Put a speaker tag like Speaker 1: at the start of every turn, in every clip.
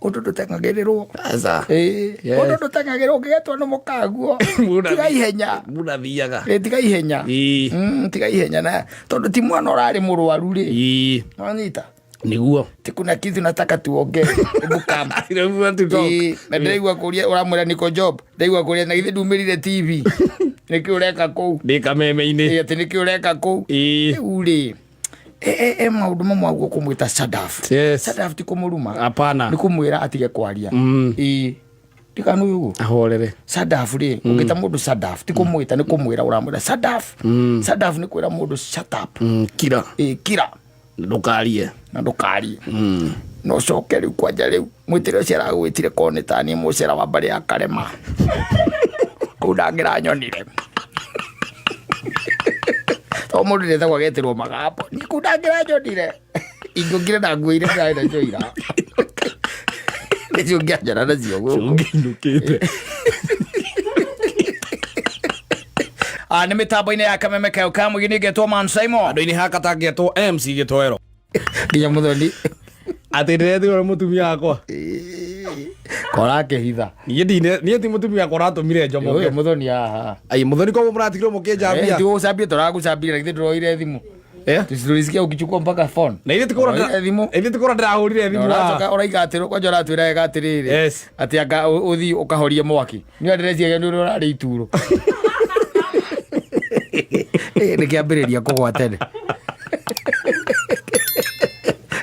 Speaker 1: Undu ndutengagĩrĩrwo.
Speaker 2: Aca.
Speaker 1: Undu ndutengagĩrwo ũngĩgetwo nĩ mũkaguo. Tiga ihenya.
Speaker 2: Muna thiaga.
Speaker 1: Tiga ihenya. Tiga ihenya na tondu ti mwana ũrarĩ mũrwaru rĩ. Wanyita.
Speaker 2: Niguo.
Speaker 1: Kuna kitu nataka tuongee. Hebu kama.
Speaker 2: You want to talk.
Speaker 1: Na ndaigua kuria uramwira niko job. Ndaigua kuria na ithe ndumirire TV. Niki ureka kou.
Speaker 2: Ndika meme-ini.
Speaker 1: Ati niki ureka kou. Uri. Maundu mamwe guo kumwita Sadaf.
Speaker 2: Yes.
Speaker 1: Sadaf ti kumuruma.
Speaker 2: Hapana.
Speaker 1: Ni kumwira atige kwaria. Ndikanu yugo.
Speaker 2: Ahorere.
Speaker 1: Sadaf ri. Ungita mundu Sadaf ti kumwita ni kumwira uramwira Sadaf. Sadaf ni kwira mundu shut up.
Speaker 2: Kira.
Speaker 1: Kira.
Speaker 2: Ndukarie.
Speaker 1: Na ndukarie. No coke riu kwanja riu mwitire ucio aragwitire konetani mucera wa mbari ya Karema. Kudangira nyonire. To mundu ndetha gwagetirwo magapo. Ni kudangira nyonire. Ingukire na nguire ndaira njoira. Nicio ngianjara nacio guku.
Speaker 2: Ngindukite.
Speaker 1: Nĩ mĩtambo-inĩ ya kameme kayo ka mũgini getwo Man Simon.
Speaker 2: Andũ-inĩ haka tangetwo MC Gĩtoero.
Speaker 1: Nginya Muthoni.
Speaker 2: Atĩ ndĩrethire mũtumia wakwa.
Speaker 1: Kora kĩhitha.
Speaker 2: Niĩ ti mũtumia wakwa ũratũmire njomoke.
Speaker 1: Ũyũ Muthoni haha.
Speaker 2: Ai Muthoni kwa mũratigirwo mũkĩnjambia.
Speaker 1: Ti ũcambia tũragucambia na githĩ ndũroire thimũ. Tusiruisikia ukichukua mpaka phone.
Speaker 2: Na ile tikora
Speaker 1: thimũ.
Speaker 2: Ile tikora ndahurire thimũ.
Speaker 1: Ũracoka ũraiga atĩrwo kwanja ũratwĩra ega atĩrĩrĩ.
Speaker 2: Yes.
Speaker 1: Atĩ anga ũthi ũkahorie mwaki. Nĩ ndĩreciria nĩ ũrarĩ ituro. Nĩ kĩambĩrĩria kũgwa tene.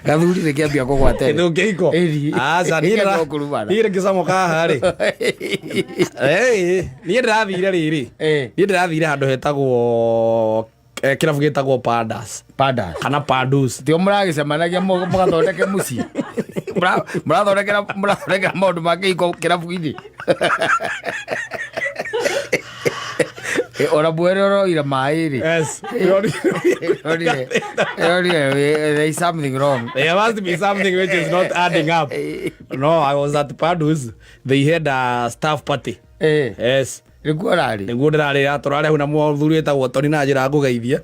Speaker 1: Gathuri nĩ kĩambia kũgwa tene.
Speaker 2: Nĩ ũkĩiko. Aca niĩ ngĩcamoka haha rĩ. Niĩ ndĩrathire rĩrĩ. Niĩ ndĩrathire handũ hetagwo kirabu gĩtagwo Padas. Kana Padus.
Speaker 1: Tio mũragĩcemanagia mũgathondeke mũciĩ. Mũrathondekera maũndũ ma kĩhiko kĩrabu-inĩ. Ora bwero ira maĩ rĩ.
Speaker 2: Yes.
Speaker 1: There is something wrong.
Speaker 2: There must be something which is not adding up. No, I was at Padus. They had a staff party. Yes.
Speaker 1: Nĩguo rarĩ.
Speaker 2: Nĩguo ndĩrarĩ tũrarĩ hau na mũthuri wĩtagwo Toni na njĩra ngũgeithia.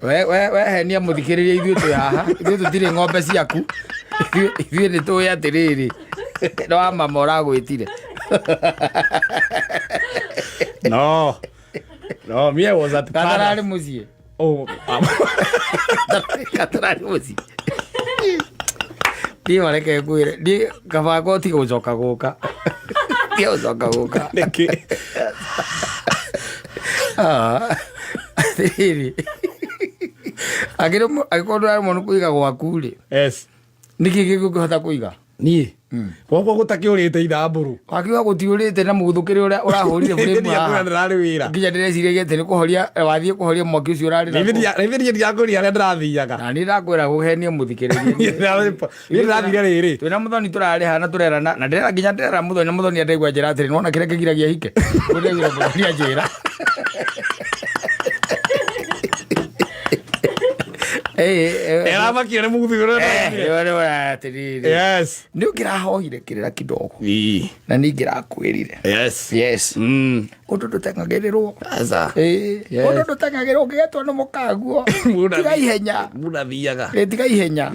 Speaker 1: We henia mũthikĩrĩria ithuĩ twĩ haha. Ithuĩ tũtirĩ ng'ombe ciaku. Ithuĩ nĩ tũĩ atĩrĩrĩ. Nĩ wa mama ũragwĩtire.
Speaker 2: No, me was at
Speaker 1: Katararĩ mũciĩ. Katararĩ mũciĩ. Ndiĩ mareke kwĩre. Ndiĩ kabako ti gũcoka gũka. Ndiĩ gũcoka gũka.
Speaker 2: Nĩkĩ?
Speaker 1: Atĩrĩrĩ. Angĩkorwo ndũrarĩ mũno kũiga gwaku rĩ.
Speaker 2: Yes.
Speaker 1: Nĩkĩ gĩgũkĩhota kũiga?
Speaker 2: Niĩ. Gwakwa gũtakĩũrĩte ithandũrũ.
Speaker 1: Wakiuga gũtiũrĩte na mũgũthũkĩre ũrĩa ũrahũrire burĩmu haha.
Speaker 2: Ndĩrarĩ wĩra.
Speaker 1: Nginya ndĩreciria atĩ nĩ kũhoria wathiĩ kũhoria mwaki ũcio ũrarĩ naguo.
Speaker 2: Naithĩria ndiakũria arĩa ndĩrathiaga.
Speaker 1: Na nĩ ndakwĩra gũhenia mũthikĩrĩria.
Speaker 2: Niĩ ndĩrathire rĩrĩ.
Speaker 1: Twĩna Muthoni tũrarĩ haha na tũrerana na ndĩrera nginya ndĩrera Muthoni na Muthoni ndaigua njĩra atĩrĩ nĩwona kĩrĩa kĩgiragia hike. Ndĩraigua Muthoni anjĩra.
Speaker 2: Eramakire mũthigũrũ. Yes.
Speaker 1: Nĩ ũngĩrahohire kĩrĩra kidogo. Na nĩ ingĩrakwĩrire.
Speaker 2: Yes.
Speaker 1: Ũndũ ndũtengagĩrĩrwo.
Speaker 2: Aca.
Speaker 1: Ũndũ ndũtengagĩrwo ũngĩgetwo nĩ mũkaguo. Tiga ihenya.
Speaker 2: Muna thiaga.
Speaker 1: Tiga ihenya.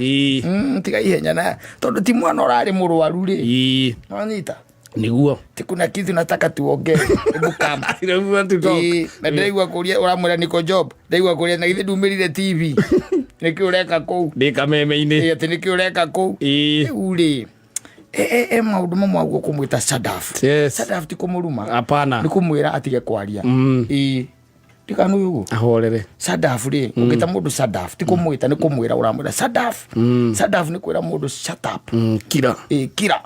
Speaker 1: Tiga ihenya na tondu ti mwana ũrarĩ mũrwaru rĩ. Wanyita.
Speaker 2: Niguo.
Speaker 1: Kuna kitu nataka tuongee. Hebu kama.
Speaker 2: You want to talk.
Speaker 1: Na ndaigua kuria uramwira niko job. Ndaigua kuria na ithe ndumirire TV. Niki ureka kou.
Speaker 2: Ndika meme-ini.
Speaker 1: Ati niki ureka kou. Uri. Maundu mamwe guo kumwita Sadaf.
Speaker 2: Yes.
Speaker 1: Sadaf ti kumuruma.
Speaker 2: Hapana.
Speaker 1: Ni kumwira atige kwaria. Ndikanu yugo.
Speaker 2: Ahorere.
Speaker 1: Sadaf ri. Ungita mundu Sadaf ti kumwita ni kumwira uramwira Sadaf. Sadaf ni kwira mundu shut up.
Speaker 2: Kira.
Speaker 1: Kira.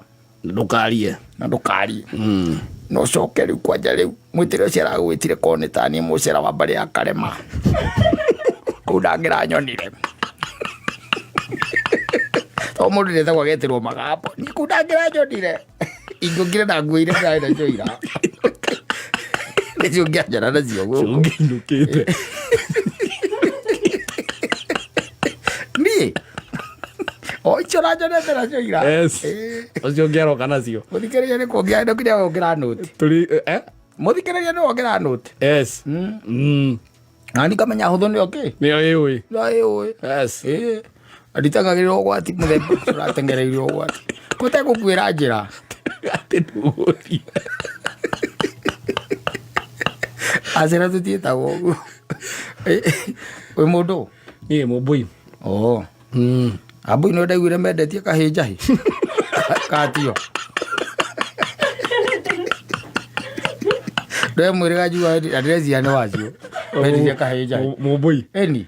Speaker 2: Ndukarie.
Speaker 1: Na ndukarie. No coke riu kwanja riu mwitire ucio aragwitire konetani mucera wa mbari ya Karema. Kudangira nyonire. To mundu ndetha gwagetirwo magapo. Ni kudangira nyonire. Ingukire na nguire ndaira njoira. Nicio ngianjara nacio guku.
Speaker 2: Ngindukite.
Speaker 1: Ni oichora jonete nacio ira.
Speaker 2: Yes. Ocio ngĩaroka nacio.
Speaker 1: Mũthikĩrĩria nĩ kuongia ndo kinya wongerera note.
Speaker 2: Turi
Speaker 1: Mũthikĩrĩria nĩ wongerera note.
Speaker 2: Yes.
Speaker 1: Nani kamenya hũthũ nĩ okay.
Speaker 2: Nĩ ũĩ.
Speaker 1: Nĩ ũĩ.
Speaker 2: Yes.
Speaker 1: Nditangagĩrĩrwo ũgwati mũthemba ũratengereirio ũgwati. Gũtegũkuĩra njĩra.
Speaker 2: ati nduguthi
Speaker 1: acera tutieta wogu we mundu
Speaker 2: ni mubui
Speaker 1: abui no ndaiguire mendetie kahinjahi katio ndio mwire gajua adresi ya wacio mendetie kahinjahi
Speaker 2: mubui
Speaker 1: eni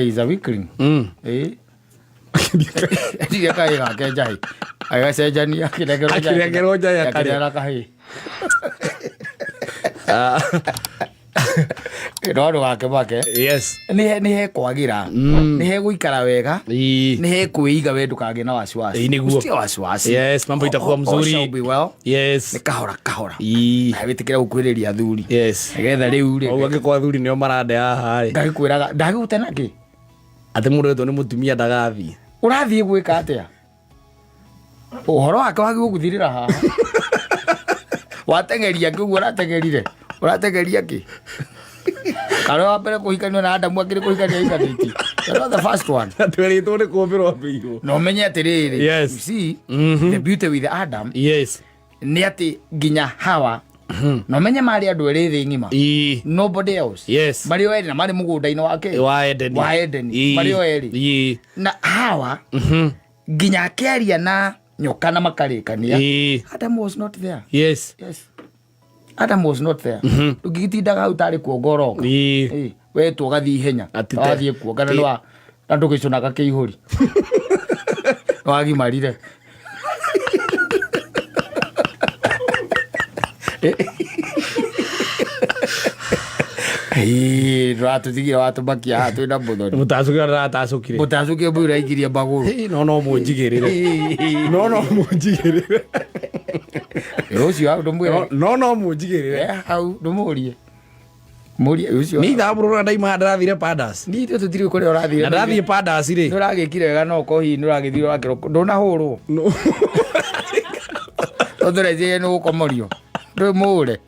Speaker 1: is a weakling ndiye kai ga kenjahi aya sejania
Speaker 2: kiregero jaya
Speaker 1: akirera kahi Ndo wake bake
Speaker 2: yes
Speaker 1: ni he kwagira ni he guikara wega ni he kuiga we ndukage na wasiwasi
Speaker 2: niguo
Speaker 1: wasiwasi
Speaker 2: yes mambo itakuwa mzuri yes
Speaker 1: ni kahora na witikira gukwiriria thuri
Speaker 2: yes
Speaker 1: getha riu ri
Speaker 2: au angikwa thuri nio marande haha ri
Speaker 1: ndagikwiraga ndagutena ki
Speaker 2: ati mureto ni mutumia ndagathi
Speaker 1: urathie gwika atia uhoro wake wagi guthirira haha watengeria ki uguo uratengeria ki karo wa mbere kuhikanio na Adamu akiri kuhikania ikaniti that the first one
Speaker 2: twerito ni kumbirwo bigo
Speaker 1: no menye atiriri
Speaker 2: yes.
Speaker 1: You see the beauty with Adam
Speaker 2: yes
Speaker 1: ni ati ginya Hawa no menye mari andu eri thi ngima nobody else
Speaker 2: yes
Speaker 1: mari eri na mari mugunda-ini wake
Speaker 2: wa Eden
Speaker 1: mari eri na Hawa ginya akiaria na nyoka na makarikania Adam was not there
Speaker 2: yes
Speaker 1: Adam was not there ugigitindaga hau tari kuongoroka we tugathi ihenya wathie kuongana nwa na ndugicunaga kiihuri wagi marire ratuthigire watumakia haha twina muthoni
Speaker 2: mutacukire ratacukire
Speaker 1: mutacukire mbui raigirie maguru
Speaker 2: no munjigirire no munjigirire
Speaker 1: ucio hau ndumwire
Speaker 2: no munjigirire
Speaker 1: hau ndumurie murie ucio
Speaker 2: ni thaburu ndaima ndarathire Padas
Speaker 1: ni tu tutiri kuri urathire
Speaker 2: ndathie Padas ri
Speaker 1: nduragikire wega no kohi nduragithire wakiro ndunahurwo othereze no gukomorio ndumure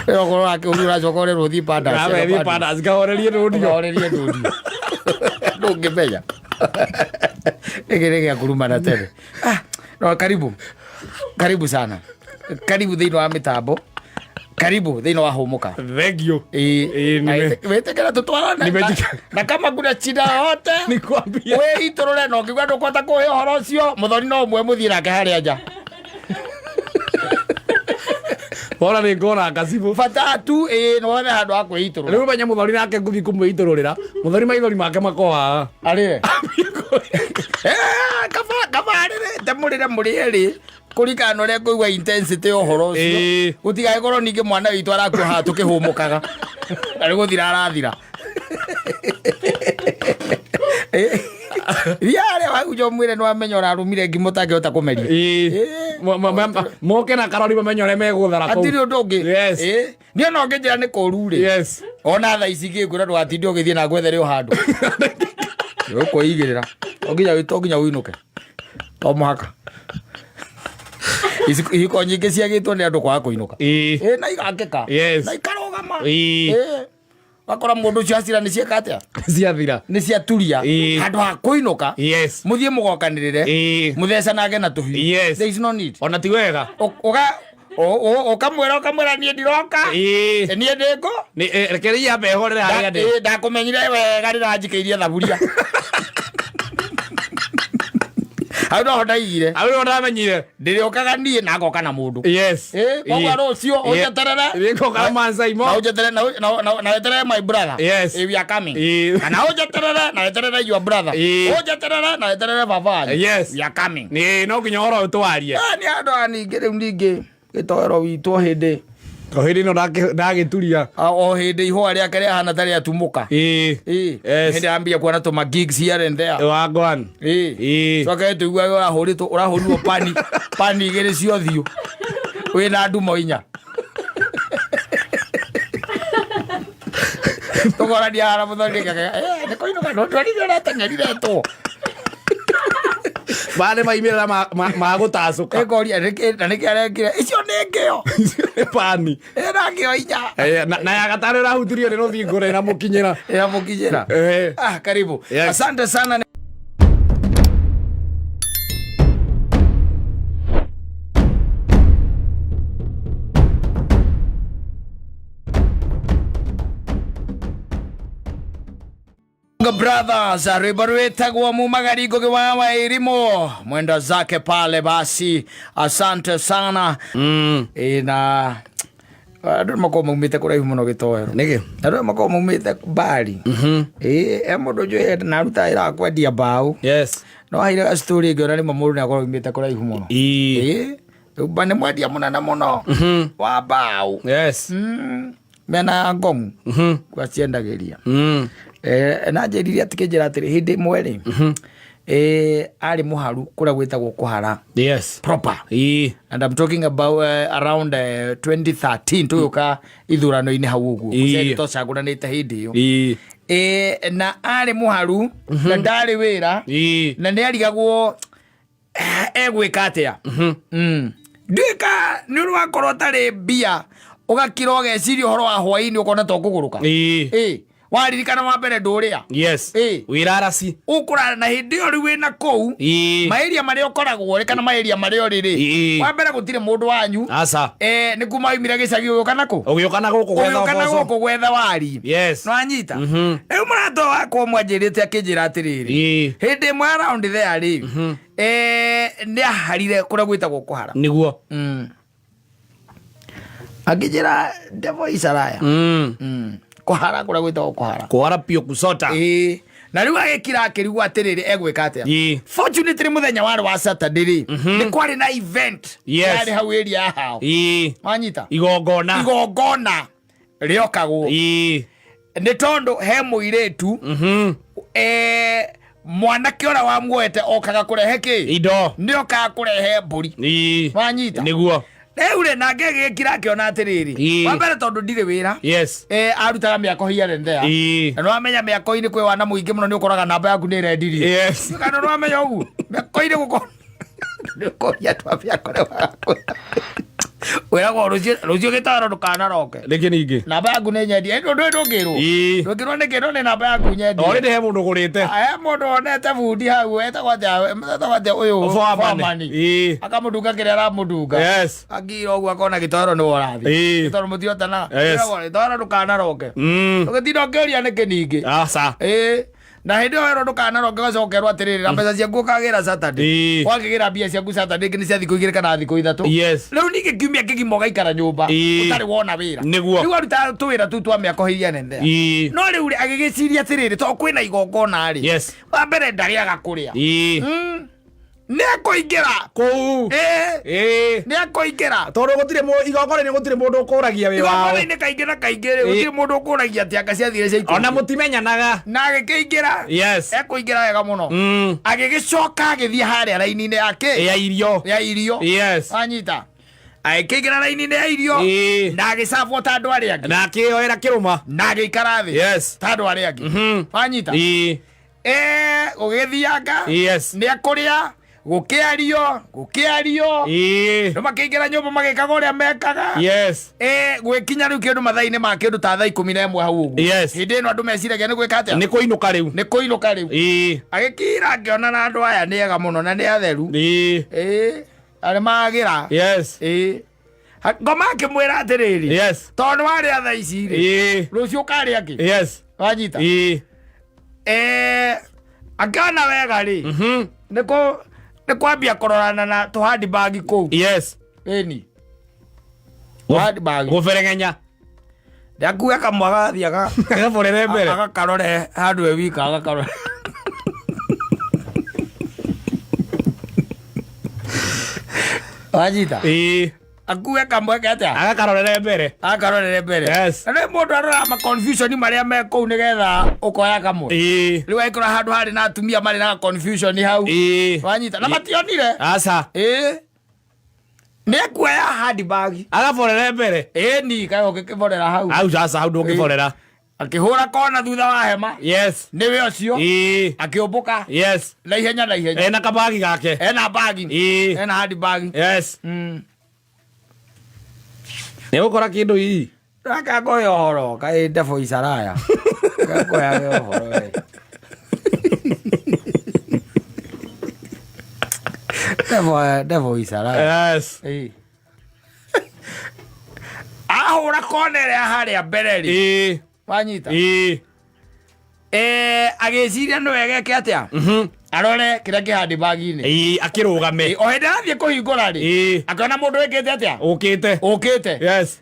Speaker 1: ero koro ake urura chokore rothi Padas
Speaker 2: awe Padas gaorerie ndudio
Speaker 1: ndungimenya egerege kuruma na tele no karibu sana karibu thini wa mitambo karibu thini wa humuka
Speaker 2: thank you
Speaker 1: wetekera tutwarane na kama kuna chida yote
Speaker 2: nikwambia
Speaker 1: we itorore no ngigwa ndukota kuhe horo ucio muthoni no mwe muthie nake haria nja
Speaker 2: bora ni ngona ngasibu
Speaker 1: bata tu no wone handu ha kwiitorora
Speaker 2: riu menye muthoni nake nguthi kumwitororira muthoni maithori make makoha
Speaker 1: ari kama arire temurire murieri kurikana ria kuigua intensity uhoro ucio gutigae korwo ningi mwana witu arakua ha tukihumukaga ari guthira arathira riare wagujo mwire no amenya urarumire ngimo tangihota kumeria
Speaker 2: moke na karori bamenye ore meguthara
Speaker 1: ko atiri ndungi ni no ngejira ni koruri ona tha ici ngikura ndwatindi ugithie na gwethere o handu ukuigirira oginya winuke to muhaka iko nyingi ciagitwo ni andu kwaga kuinuka na igakeka na ikarogama wakora mundu ucio acira ni cieka atia
Speaker 2: ciathira
Speaker 1: ni ciaturia handu ha kuinuka muthie mugokanirire muthecanage na tuhiu there is no need
Speaker 2: ona ti wega
Speaker 1: ukamwira nie ndiroka nie ndiko
Speaker 2: rekeria behorera haria ndi
Speaker 1: ndakumenyire wega ndiranjikeirie thaburia hau no ndaigire
Speaker 2: hau no ndamenyire
Speaker 1: ndiriokaga nie na ngoka na mundu kwa rucio ujeterere
Speaker 2: nikoka mansai mo
Speaker 1: na ujeterere na weterere my brother we are coming na ujeterere na weterere your brother ujeterere na weterere baba we are coming
Speaker 2: ni no kinyoro utwarie
Speaker 1: ni andu aningi riu ningi gitoero witu hindi
Speaker 2: o hindi no ndagituria
Speaker 1: o hindi ihua riake rihana tari atumuka hindi ambia kuona tuma gigs here and there
Speaker 2: wagwan
Speaker 1: soke tuigua urahurirwo pani igiri ciothiu wina ndumo inya tugorania hara muthoni ni koinuka no twarire ratengerire tu
Speaker 2: bale maimira magutacuka
Speaker 1: ekoria na niki arekire icio ni ngio
Speaker 2: pani
Speaker 1: era ngio inya
Speaker 2: na ya gatano rahutirio ni ruthi ngure na mukinyira
Speaker 1: karibu asante sana. Maringo Brothers ribaruetagwo mu Maringo giwawa irimo mwenda zake pale basi, asante sana. Na andu mako mumite kuraihu muno gitoero niki andu mako mumite bali mundu njuye na ruta ira kwendia mbao. Yes, no haire story ngora ni mundu na akorwo mumite kuraihu muno bane mwendia munana muno wa mbao. Yes, mena ngomu kwa ciendagiria na njiriria tikinjira atiri hindi mweri ari muharu kuria gwitagwo kuhara. Yes, proper. And I'm talking about around 2013 tuyuka ithurano-ini hau uguo muceri tocaguranite hindi iyo na ari muharu na ndari wira na ni arigagwo egwika atia ndika ni rwakorwo tari mbia ugakira ugeciria uhoro wa hwaini ukona to kuguruka waririkana wa mbere nduria. Yes, wirarasi ukurara na hindi yo riwe na kou maeria mari okoragwo ri kana maeria mari oriri wa mbere gutire mundu wanyu asa ni kuma imira gicagi ugukana ku guku gwetha wari. Yes, no anyita eu murato wako mwanjirite akinjira atiriri hindi mwe around there ri ni aharire kuria gwitagwo kuhara niguo akijira devo isaraya kuhara kuria gwitagwo kuhara pio kusota na riu agikira akirigwa atiriri egwika atia. Fortunately muthenya wari wa Saturday ni kwari na event yari hau area hao manyita igongona riokagwo ni tondu he muiretu mwanake ora wa mwete okaga kurehe ki indo ni okaga kurehe mburi manyita niguo eure na ngege kirakiona atiriri wa mbere tondu ndire wira. Yes, arutaga miako hiare ndea no amenya miako ini kwe wana muingi muno ni ukoraga namba yaku ni rendiri. Yes, kana no amenya ugu miako ini guko ko ya twa miako wera go ruzio gitaro ndukana roke riki ningi namba yaku ni nyendi ndo ndugirwo ni kiro ni namba yaku nyendi ori he mundu gurite mundu onete bundi hau etagwate uyu famani akamudunga kire ara mudunga. Yes, agiro ugu akona gitaro ni worathi gitaro mutiotana gitaro ndukana roke ugitinda ngeria ni kiningi asa na hindi yo ndukana roke gacokerwo atiriri na mbeca ciaku kagira Saturday wakigira mbia ciaku Saturday ni cia thikũ 2 kana thikũ 3. Yes, riu ningi kiumia kigimo gaikara nyumba utari wona wira riu aruta tuwira tu twa miako hiria nende no riu agigiciria atiriri to kwina igongona ri. Yes, wa mbere ndari agakuria ni akuingira kuu ni akuingira tondu gutire mu igongona ni gutire mundu ukuragia wi wao ni kaingira kaingire gutire mundu ukuragia ati aka ciathire cia ikuru ona mutimenyanaga na agikingira. Yes, akuingira wega muno agigicoka agithie haria raini-ini yake ya irio. Yes, anyita aikigira raini-ini ya irio na agisabwo ta andu aria angi na akioera kiruma na agikara thi. Yes, ta andu aria angi anyita ugithianga. Yes, ni akuria gukiario no makiingira nyumba magikaga uria mekaga. Yes, gwikinya riu kindu mathaini ma kindu ta thaa 11 hau uguo. Yes, hindi ino andu meciragia ni gwika atia ni kuinuka riu agikira akiona na andu aya ni ega muno na ni atheru ari magira. Yes, ngoma akimwira atiriri. Yes, tondu wari atha ici ri rucio kari aki. Yes, wanyita akiona wega ri ni kwambia kororana na tuhandi bagi kou. Yes, eni tuhandi bagi guferengenya ndakuya kamwaga thiaga gaforere mbere agakarore handu ewika agakarore wajita akuya kamwega atia agakarorere mbere. Yes, na mundu arora ma confusion maria me kou nigetha ukoya kamwe riu aikora handu hari na atumia mari na confusion hau wanyita na mationire asa ni akuya handi bagi agaforere mbere ni kayo gikiforera hau sasa hau ndungiforera akihura kona thutha wa hema. Yes, niwe ucio akiumbuka. Yes, na ihenya ena kabagi gake ena bagi ena handi bagi. Yes, ni ukora kindu ii raka koyo horo kai defo isaraya koyo horo defo isaraya. Yes, ahura konere haria mbere ri wanyita agĩciria nĩ wegeke atĩa arore kĩrĩa kĩ handbag-inĩ
Speaker 2: akĩrũgame
Speaker 1: o hĩndĩ athiĩ kũhingũra rĩ akĩona mũndũ wĩkĩte atĩa ũkĩte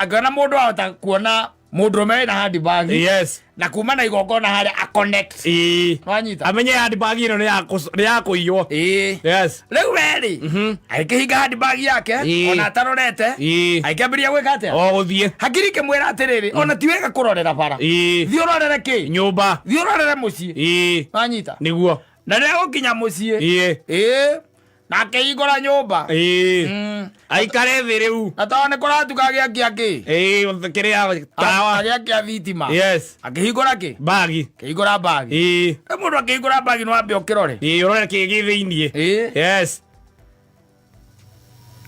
Speaker 1: akĩona mũndũ ahota kuona mũndũrũme wĩna handbag na kuma na igongona harĩa a-connect wanyita
Speaker 2: amenye handbag ĩno nĩ ya kũiywo
Speaker 1: rĩu rĩ agĩkĩhinga handbag yake ona atarorete agĩkĩambĩrĩria gwĩka atĩa
Speaker 2: gũthiĩ
Speaker 1: hakiri kĩmwĩra atĩrĩrĩ ona ti wega kũrorera bara thiĩ ũrorere kĩ
Speaker 2: nyũmba
Speaker 1: thiĩ ũrorere mũciĩ wanyita
Speaker 2: nĩguo
Speaker 1: na rĩrĩa gũkinya mũciĩ na akĩhingũra nyũmba
Speaker 2: aikare thĩ rĩu
Speaker 1: na tondũ nĩ kũratuka agĩakia kĩ
Speaker 2: kĩrĩa tawa
Speaker 1: agĩakia thitima akĩhingũra kĩ
Speaker 2: bagi
Speaker 1: akĩhingũra bagi mũndũ akĩhingũra bagi nĩ wambe ũkĩrore
Speaker 2: ũrore kĩ gĩ thĩiniĩ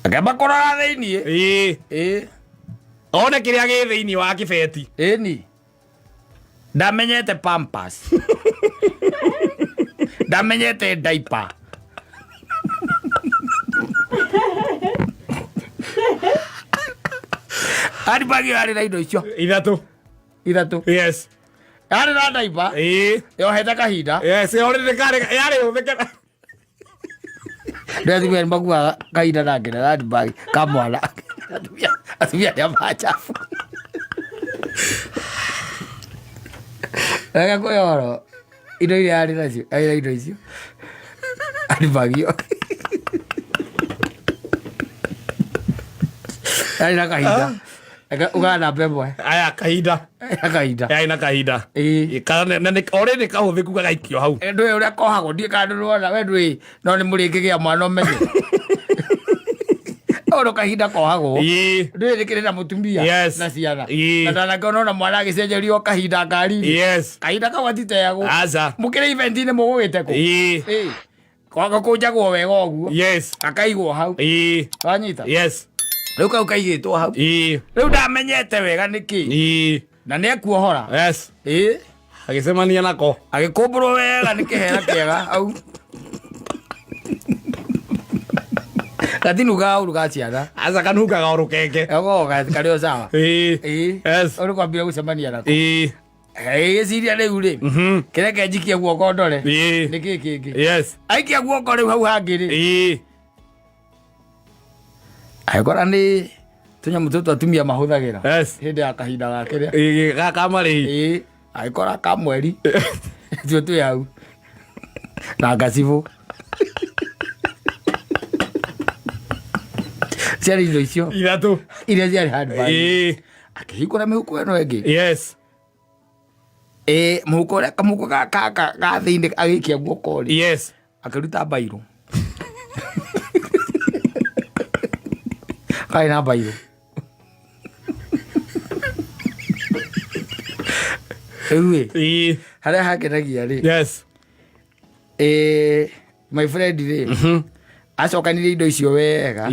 Speaker 1: akĩamba kũrora thĩiniĩ
Speaker 2: one kĩrĩa gĩ thĩiniĩ wa kĩbeti
Speaker 1: ĩni ndamenyete Pampers ndamenyete diaper handbag yarĩ na indo icio
Speaker 2: ithatũ
Speaker 1: yarĩ na diaper yohete kahinda
Speaker 2: yarĩ hũthĩke
Speaker 1: ndĩathimia nĩmakuaga kahinda nake na handbag kamwana atumia arĩa machafu reke kwĩhoro indo iria yarĩ nacio arĩ na indo icio handbag ĩyo yarĩ na kahinda ũgana mbemwe
Speaker 2: kahinda yarĩ na kahinda orĩ nĩ kahũthĩku gagaikio hau
Speaker 1: ndũĩ ũrĩa kohagwo ndiĩ kana ndũrona we ndũĩ no nĩ mũrĩngĩgĩa mwana ũmenye ũrũ kahinda kohagwo ndũĩ nĩ kĩrĩ na mũtumia na ciana na ndanakĩona ona mwana agĩcenjerio kahinda ngari-inĩ kahinda kau atiteagwo mũkĩrĩ event-inĩ mũgũgĩte kũ kwaga kũnjagwo wega ũguo akaigwo hau wanyita rĩu kau kaigĩtwo hau rĩu ndamenyete wega nĩkĩ na nĩ ekuohora
Speaker 2: agĩcemania nako
Speaker 1: agĩkũmbũrwo wega nĩ kĩhera kĩega hau gatinugaga ũru ga ciana
Speaker 2: aca kanugaga o rũkenge
Speaker 1: karĩ o sawa ũrĩ kwambire gũcemania nako gĩciria rĩu rĩ kĩreke njikie guoko ndore nĩ kĩ kĩngĩ aikia guoko rĩu hau hangĩ rĩ agĩkora nĩ tũnyamũ tũtũ atumia mahũthagĩra hĩndĩ ya kahinda gake rĩa
Speaker 2: gakamarĩ
Speaker 1: agĩkora kamweri tuo twĩ hau na ngacibũ ciarĩ indo icio
Speaker 2: ithatũ
Speaker 1: iria ciarĩ handbag akĩhingũra mĩhuko ĩno ĩngĩ mũhuko ũrĩa kamũhuko ga thĩinĩ agĩikia guoko rĩ akĩruta bairũ karĩ na bairũ rĩu harĩa hakenagia rĩ my friend rĩ acokanirie indo icio wega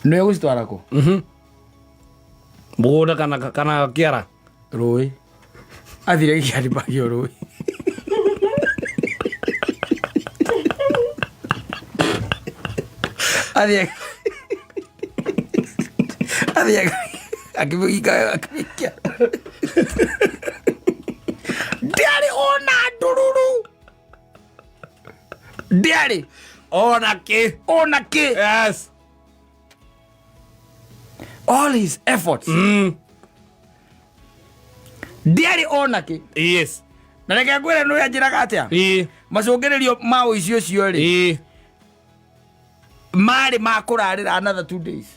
Speaker 1: nĩ egũcitwara kũ
Speaker 2: mũgũnda kana kĩara
Speaker 1: rũĩ athire gĩkĩaribagio rũĩ athiĩ akĩmũhinga wega akĩmĩikia ndĩarĩ ona ndũrũrũ ndĩarĩ ona kĩ all his efforts ndĩarĩ ona kĩ na reke ngwĩre nĩ anjĩraga atĩa macũngĩrĩrio ma ũici ũcio rĩ marĩ ma kũrarĩra another 2 days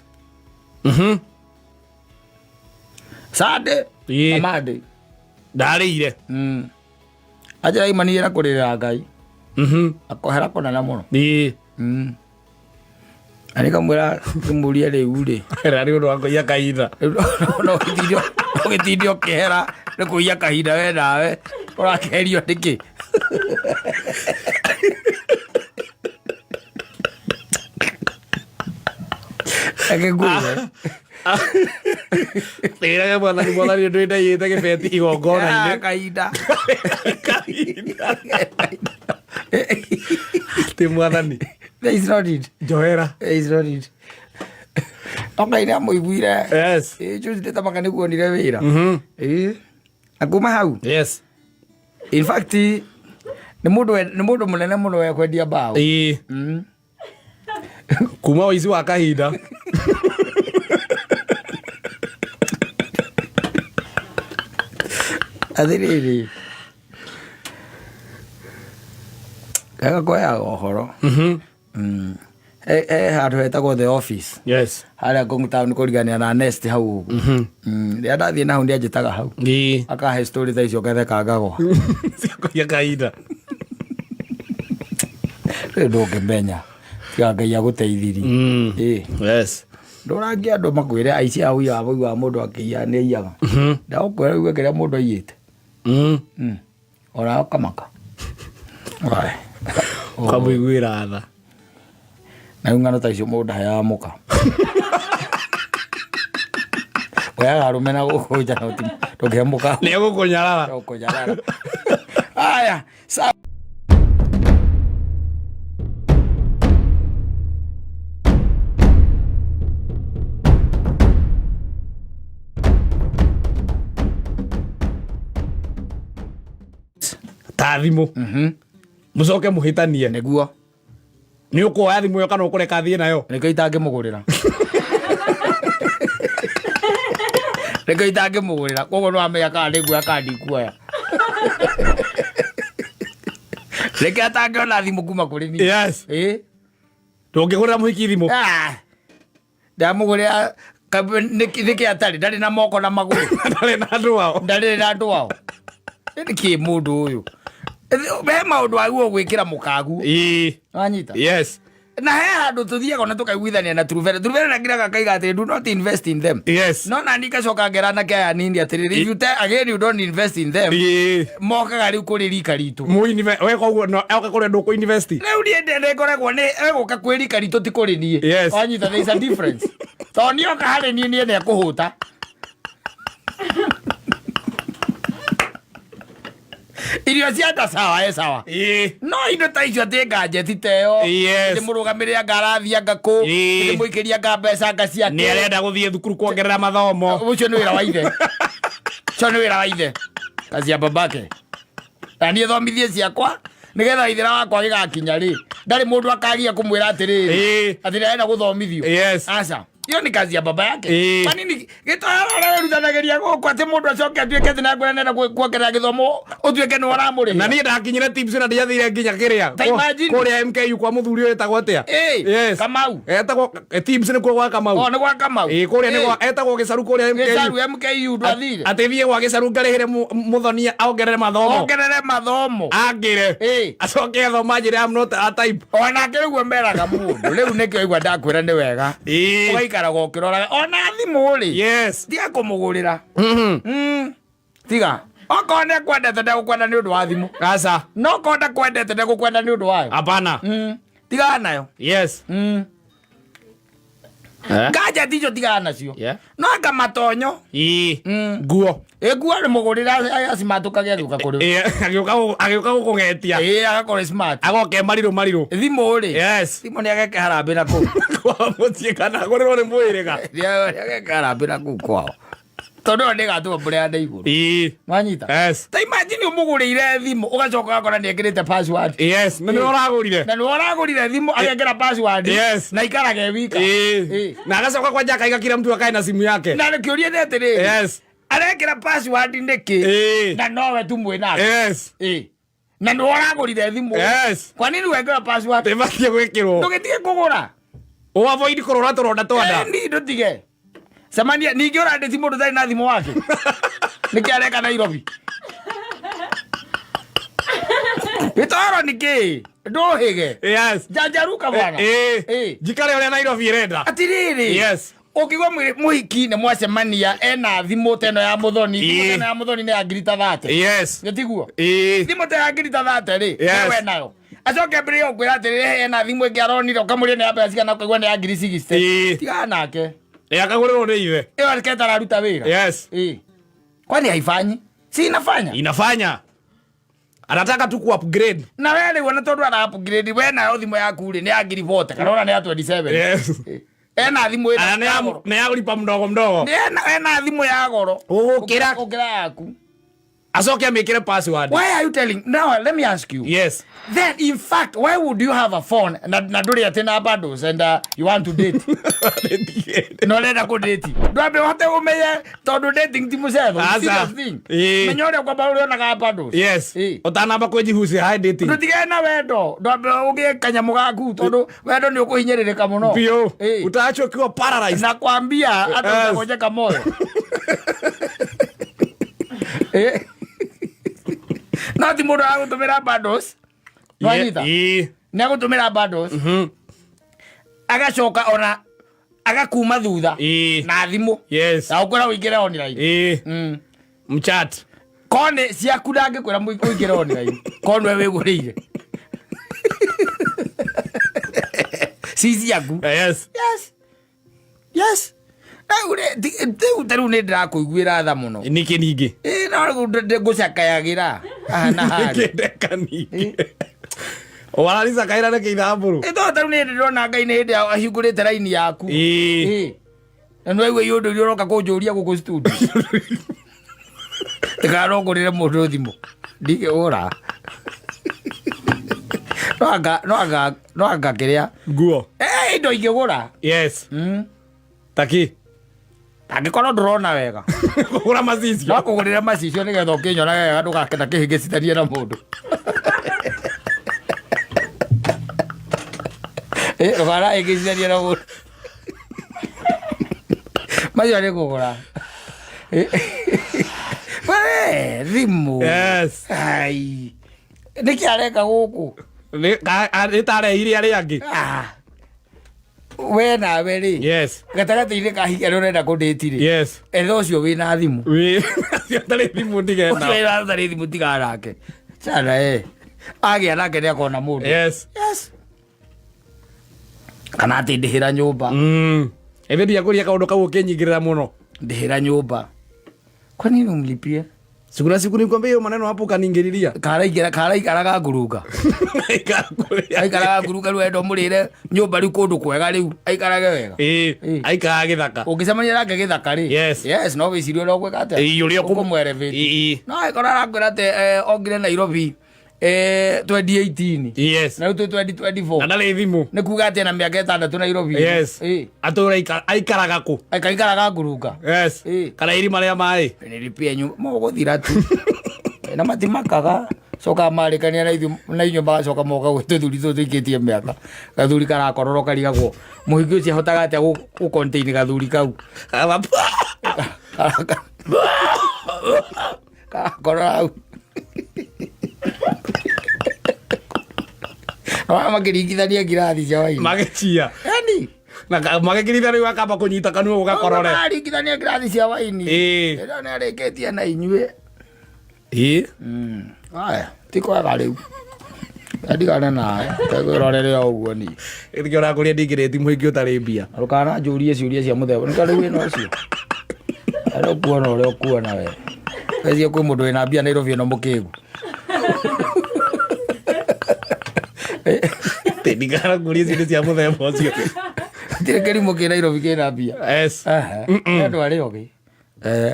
Speaker 1: Sunday na Monday
Speaker 2: ndarĩire
Speaker 1: anjĩra imanire na kũrĩrĩra Ngai akohera kũnene mũno arĩ kamwĩra kĩmũria rĩu rĩ
Speaker 2: nĩ ũndũ wa kũiya kahinda
Speaker 1: no ũgĩtinde ũkĩhera nĩ kũiya kahinda we nawe ũrakeherio nĩkĩ agĩngũre
Speaker 2: Tĩraga mwathani ũndũ ndaiyĩte gĩbeti igongona-inĩ
Speaker 1: kahinda
Speaker 2: tĩ mwathani
Speaker 1: is not it
Speaker 2: njohera
Speaker 1: is not it Ngai nĩ amũiguire juzi ndĩtamaga nĩguo onire wĩra Akuma hau.
Speaker 2: Yes.
Speaker 1: In fact, ni mundu munene muno we kwendia bao.
Speaker 2: Kuma waizi wa kahinda.
Speaker 1: Athiriri. Kaga koya ohoro. Handu hetagwo The Office.
Speaker 2: Yes.
Speaker 1: Haria ngũngũtaga nĩ kũrigania na Nest hau ũguo. Rĩrĩa ndathiĩ na hau nĩanjĩtaga hau. Akahe story tha icio ngatheka ngagwa.
Speaker 2: Ciakoria kahinda.
Speaker 1: Rĩu ndũngĩmenya. Tiga Ngai agũteithirie.
Speaker 2: Yes.
Speaker 1: Ndũrangia andũ makwĩre aici a ũiya wa mũndũ akĩiya nĩ aiyaga. Ndagũkwĩra rĩu kĩrĩa mũndũ aiyĩte. Ona ũkamaka.
Speaker 2: Ũkamũiguĩra tha.
Speaker 1: Na ngano ta icio mũndũ hayamuka. Oya arumena gũkũ nja no ndũngĩamuka.
Speaker 2: Nĩ gũkũnyarara.
Speaker 1: Gũkũnyarara. Aya.
Speaker 2: Ta thimũ. Mũcoke mũhĩtanie.
Speaker 1: Nĩguo.
Speaker 2: Nĩ ũkuoya thimũ ĩyo kana ũkũreka thiĩ nayo?
Speaker 1: Nĩkĩo itangĩmũgũrĩra. Nĩkĩo itangĩmũgũrĩra. Koguo no amenya kana nĩguo akandikuoya. Reke atangĩona thimũ kuma kũrĩ niĩ.
Speaker 2: Yes. Ndũngĩgũrĩra mũhiki thimũ?
Speaker 1: Ndamũgũrĩra nĩkĩ atarĩ ndarĩ na moko na magũrũ.
Speaker 2: Ndarĩ na andũ ao.
Speaker 1: Ndarĩ na andũ ao. Nĩkĩ mũndũ ũyũ? He maũndũ aguo gwĩkĩra mũkagu. Wanyita?
Speaker 2: Yes.
Speaker 1: Na he handũ tuthiaga na tukaiguithania na Truvere. Truvere na ngira gakaiga atĩ do not invest in them.
Speaker 2: Yes.
Speaker 1: No na nikacoka ngera na kaya nini atĩrĩrĩ if you tell again you don't invest in them. Mokaga rĩu kũrĩ rika ritũ.
Speaker 2: We koguo no oka kũrĩa ndũkũ invest.
Speaker 1: Rĩu ndiĩ ngoragwo nĩ egũka kwĩ rika ritũ ti kũrĩ niĩ.
Speaker 2: Yes.
Speaker 1: Wanyita, there is a difference. Tondũ nĩoka harĩ niĩ nĩ ekũhũta. Irio cianda sawa sawa. No indo ta icio atĩ ngajeti teo. Ndĩ mũrũgamĩrĩra ngarathia ngakũ. Ndĩ mũikĩria ngambesa ngaciake.
Speaker 2: Nĩ arenda gũthiĩ thukuru kuongerera mathomo.
Speaker 1: Ũcio nĩ wĩra wa ithe. Ũcio nĩ wĩra wa ithe. Kazi ya babake. Na niĩ thomithie ciakwa nĩgetha ithera wakwa gĩgakinya rĩ. Ndarĩ mũndũ akagia kũmwĩra atĩrĩrĩ. Atĩ nĩarenda gũthomithio. Aca. Hiyo ni kazi ya baba yake. Kwa nini gĩtwara rutanageria gũkũ atĩ mũndũ acoke atuĩke atĩ na ngwenda kuongerera gĩthomo ũtuĩke nĩ waramũrĩha? Na
Speaker 2: niĩ ndakinyire tips na ndiathire nginya kĩrĩa kũrĩa MKU kwa mũthuri ũyũ etagwo atĩa?
Speaker 1: Yes. Kamau.
Speaker 2: Etagwo tips nĩ kwa Kamau.
Speaker 1: Nĩ gwa Kamau.
Speaker 2: Kũrĩa nĩ gwa etagwo Gĩcaru kũrĩa MKU.
Speaker 1: Gĩcaru MKU ndwathire. Atĩ
Speaker 2: thiĩ gwa Gĩcaru ngarĩhĩre Mũthoni ongerere mathomo.
Speaker 1: Ongerere mathomo.
Speaker 2: Angĩre. Acoke athoma njĩra I'm not a type.
Speaker 1: Onake rĩu meraga mũndũ. Rĩu nĩkĩo igua ndakwĩra nĩ wega. Ũgaikara gũkĩroraga ona thimũ rĩ.
Speaker 2: Yes.
Speaker 1: Tiga kũmũgũrĩra. Tiga. Okorwo nĩ kwendete ndegũkwenda nĩ ũndũ wa thimũ.
Speaker 2: Aca.
Speaker 1: No konda kwendete ndegũkwenda nĩ ũndũ wayo.
Speaker 2: Hapana.
Speaker 1: Tiga nayo.
Speaker 2: Yes.
Speaker 1: Ngaja ticho tiga nacio. No anga matonyo.
Speaker 2: Nguo.
Speaker 1: Nguo nĩ mũgũrĩra acimatũkage agĩũka kũrĩ.
Speaker 2: Agĩũka gũkũgetia.
Speaker 1: Agakorwo smart.
Speaker 2: Agoke marirũ.
Speaker 1: Thimũ rĩ.
Speaker 2: Yes.
Speaker 1: Thimũ nĩ ageke harambĩ na kũu.
Speaker 2: Kwa mũciĩ kana agũrĩrwo nĩ mwĩrĩga.
Speaker 1: Nĩ ageke harambĩ na kũu kwao. Tondũ nĩ gatũma brand igũrũ. Manyita.
Speaker 2: Yes.
Speaker 1: Ta imagine ũmũgũrĩire thimũ ũgacoka ũgakora nĩ ekĩrĩte password.
Speaker 2: Yes. Na nĩ ũragũrire.
Speaker 1: Na nĩ ũragũrire thimũ agekĩra password.
Speaker 2: Yes.
Speaker 1: Na ikaraga wika.
Speaker 2: Na agacoka kwanja akaiga kila mtu akae na simu yake.
Speaker 1: Na kĩũria nĩ atĩrĩrĩ.
Speaker 2: Yes.
Speaker 1: Arekĩra password nĩkĩ? Na nowe tu mwĩnake.
Speaker 2: Yes.
Speaker 1: Na nĩ ũragũrire thimũ.
Speaker 2: Yes.
Speaker 1: Kwa nini wekĩra password?
Speaker 2: Ndĩbatie gwĩkĩrwo.
Speaker 1: Ndũgĩtige kũgũra.
Speaker 2: Avoid kũrora tũronda twanda.
Speaker 1: Ni ndutige. Samania ningĩ ũrandĩti mũndũ tarĩ na thimũ wake. Nĩkĩ areka Nairobi? Gĩtoro nĩkĩ? Ndũhĩge.
Speaker 2: Yes.
Speaker 1: Janjaruka bwana.
Speaker 2: Njikare ũrĩa Nairobi ĩrenda.
Speaker 1: Atirĩrĩ.
Speaker 2: Yes.
Speaker 1: Ũkigwa mũhiki nĩ mwacemania ena thimũ teno ya Mũthoni. Thimũ teno ya Mũthoni nĩ ya ngiri ta 30.
Speaker 2: Yes.
Speaker 1: Nĩtiguo? Thimũ ta ya ngiri ta 30 rĩ. Wewe nayo. Acoke mbere yo kwĩra atĩrĩrĩ ena thimũ ĩngĩ aronire ũkamũria nĩ ya mbeca cigana ũkaigua nĩ ya ngiri 60. Tiga nake.
Speaker 2: Akagũrĩrwo nĩ ithe.
Speaker 1: Ĩyo aliketa araruta wĩra.
Speaker 2: Yes.
Speaker 1: Kwani haifanyi? Si inafanya?
Speaker 2: Inafanya. Anataka tu ku-upgrade.
Speaker 1: Na wewe rĩu ona tondũ ara upgrade we nayo thimũ yaku rĩ nĩ ya ngiri 40 kana ona nĩ ya 27.
Speaker 2: Yes.
Speaker 1: Ena thimũ ĩna
Speaker 2: nĩ ya kulipa mdogo mdogo.
Speaker 1: Ena thimũ ya goro.
Speaker 2: Ũgũkĩra
Speaker 1: yaku.
Speaker 2: Acoke amekire password.
Speaker 1: Why are you telling? Now let me ask you.
Speaker 2: Yes.
Speaker 1: Then in fact, why would you have a phone na nduri atena bundles and you want to date? No let go date. Do abe hote umeye tondu dating ti musetho. Serious thing. Menyore kwa baulu na ka bundles.
Speaker 2: Yes. Otana ba kweji husi high dating.
Speaker 1: Rutige na wendo. Do abe uge kanyamu gaku tondu wendo ni ukuhinyerereka muno.
Speaker 2: Pio. Utaacho kiwa paralyzed.
Speaker 1: Nakwambia hata utakojeka moyo. No ti mundu agutumira bundles. Nagutumira bundles. Agacoka ona agakuma thutha na thimu.
Speaker 2: Yes.
Speaker 1: Na ukora uingire online.
Speaker 2: Mchat.
Speaker 1: Kone ciaku ndangĩkwĩra mũingĩre online. Kone we wĩgũrĩire. Cici yaku.
Speaker 2: Yes.
Speaker 1: Yes. Yes. Rĩu nĩ ndĩrakũiguĩra tha mũno.
Speaker 2: Nĩkĩ ningĩ?
Speaker 1: No ngũcakayagira. Na harĩ.
Speaker 2: Ndeka ningĩ. Wararisa kaira na kithamburu.
Speaker 1: Rĩu nĩ ndĩrona Ngai nĩ hĩndĩ ahingũrĩte raini yaku. Na nĩ waigua yũndũ iria ũroka kũnjũria gũkũ studio. Tikarongorire mũndũ thimũ. Ndingĩhũra. No anga kĩrĩa.
Speaker 2: Nguo.
Speaker 1: Indo ingĩgũra.
Speaker 2: Yes. Taki.
Speaker 1: Angĩkorwo ndũrona wega.
Speaker 2: Kũgũra macicio.
Speaker 1: No kũgũrĩra macicio nĩgetha ũkĩnyona wega ndũgakena kĩhĩngĩcithanie na mũndũ. Rũgara ĩngĩcithanie na mũndũ. Macio nĩ kũgũra. Thimũ.
Speaker 2: Yes.
Speaker 1: Ai. Nĩkĩ areka gũkũ?
Speaker 2: Nĩtarehire arĩa angĩ.
Speaker 1: We nawe rĩ.
Speaker 2: Yes.
Speaker 1: Gatagatĩ-inĩ ka hikia nĩ ũrenda kũndĩti rĩ.
Speaker 2: Yes.
Speaker 1: Etha ũcio wĩna thimũ.
Speaker 2: Atarĩ thimũ ndigena.
Speaker 1: Ũcio atarĩ thimũ tiganake. Cara agĩa nake nĩ akona mũndũ.
Speaker 2: Yes.
Speaker 1: Yes. Kana atĩ ndĩhĩra nyũmba.
Speaker 2: Ebe ndiakũria kaũndũ kau ũkĩnyingĩrĩra mũno.
Speaker 1: Ndĩhĩra nyũmba. Kwa nini umlipie?
Speaker 2: Siku nikwambia hiyo maneno hapo kaningililia.
Speaker 1: Karaikaraga ngurunga. Aikaraga ngurunga rwendo mũrĩre nyũmba rĩu kũndũ kwega rĩu aikarage wega.
Speaker 2: Aikaraga gĩthaka.
Speaker 1: Ũngĩcemania nake gĩthaka rĩ.
Speaker 2: Yes,
Speaker 1: no wĩcirie ũrĩa ũgwĩka atĩa. Ũrĩa ũkũmwerevĩte. No aikora arakwĩra atĩ ongire Nairobi 2018.
Speaker 2: Yes.
Speaker 1: Na rĩu 2024.
Speaker 2: Na ndarĩ thimũ.
Speaker 1: Nĩ kuga atĩ na mĩaka 6 Nairobi.
Speaker 2: Yes. Atũra aikaraga kũ?
Speaker 1: Aikaraga ngurunga.
Speaker 2: Yes. Kana irima rĩa maĩ.
Speaker 1: Nĩrĩpia nyũmba mũgũthira tu. Na matimakaga. Coka marĩkania na inyuĩ magacoka moka gwĩ tũthuri tũikĩtie mĩaka. Gathuri karakororo karigagwo. Mũhingi ũcio ahotaga atĩa gũ-contain gathuri kau. Karakorora hau. Makĩringithania ngirathi cia waini.
Speaker 2: Magĩcia.
Speaker 1: Yani.
Speaker 2: Na magĩkĩringithania rĩu akamba kũnyita kanua ũgakorore.
Speaker 1: Maringithania ngirathi cia waini. Rĩrĩa nĩarĩkĩtie na inyuĩ. Aya, ti kwega rĩu. Ndigane nawe, tegwĩrorere o ũguo ni.
Speaker 2: Ĩthikĩ ũrakũria ndingĩrĩti mũhingi ũtarĩ mbia.
Speaker 1: Ndũkana njũrie ciũria cia mũthemba. Nĩ rĩu ĩno ũcio. Arĩa ũkuona ũrĩa ũkuona we. Ĩcio kwĩ mũndũ wĩna mbia Nairobi ĩno mũkĩgu.
Speaker 2: Ndigana kũria ciũria cia mũthemba ũcio.
Speaker 1: Tirĩ kĩrimũ kĩ Nairobi kĩna mbia.
Speaker 2: Yes.
Speaker 1: Andũ arĩa ũngĩ.